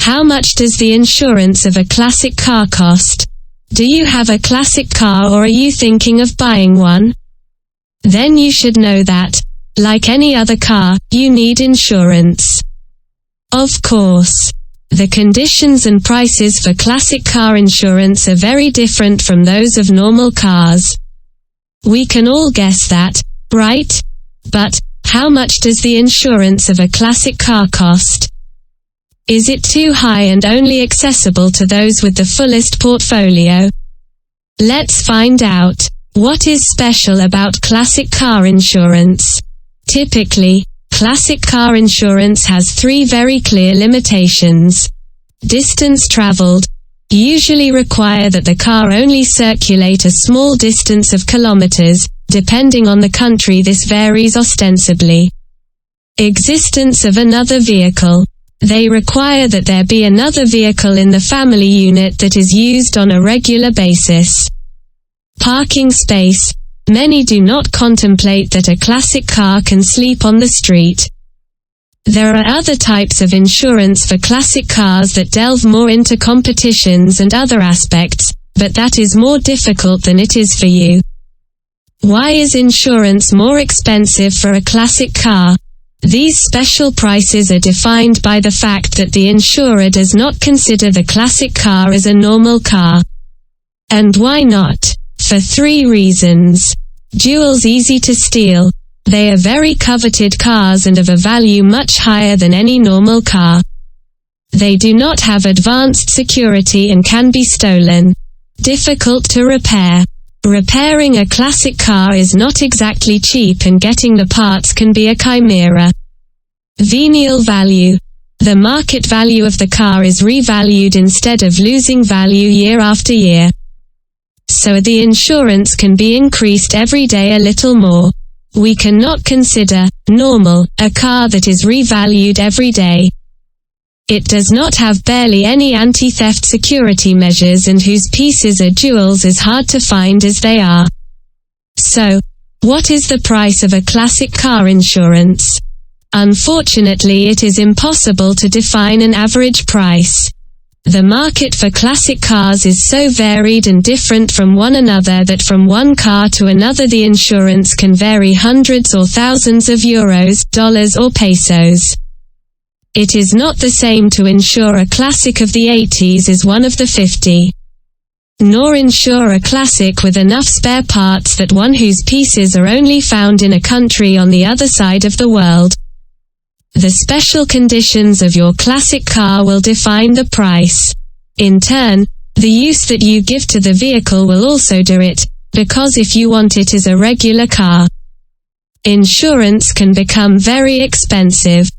How much does the insurance of a classic car cost? Do you have a classic car or are you thinking of buying one? Then you should know that, like any other car, you need insurance. Of course. The conditions and prices for classic car insurance are very different from those of normal cars. We can all guess that, right? But, how much does the insurance of a classic car cost? Is it too high and only accessible to those with the fullest portfolio? Let's find out. What is special about classic car insurance? Typically, classic car insurance has three very clear limitations. Distance traveled, usually require that the car only circulate a small distance of kilometers. Depending on the country this varies ostensibly. Existence of another vehicle. They require that there be another vehicle in the family unit that is used on a regular basis. Parking space. Many do not contemplate that a classic car can sleep on the street. There are other types of insurance for classic cars that delve more into competitions and other aspects, but that is more difficult than it is for you. Why is insurance more expensive for a classic car? These special prices are defined by the fact that the insurer does not consider the classic car as a normal car. And why not? For three reasons. Jewels easy to steal. They are very coveted cars and of a value much higher than any normal car. They do not have advanced security and can be stolen. Difficult to repair. Repairing a classic car is not exactly cheap and getting the parts can be a chimera. Venial value. The market value of the car is revalued instead of losing value year after year. So the insurance can be increased every day a little more. We cannot consider normal a car that is revalued every day. It does not have barely any anti-theft security measures and whose pieces are jewels as hard to find as they are. So, what is the price of a classic car insurance? Unfortunately, it is impossible to define an average price. The market for classic cars is so varied and different from one another that from one car to another the insurance can vary hundreds or thousands of euros, dollars or pesos. It is not the same to insure a classic of the 80s as one of the 50. Nor insure a classic with enough spare parts that one whose pieces are only found in a country on the other side of the world. The special conditions of your classic car will define the price. In turn, the use that you give to the vehicle will also do it, because if you want it as a regular car, insurance can become very expensive.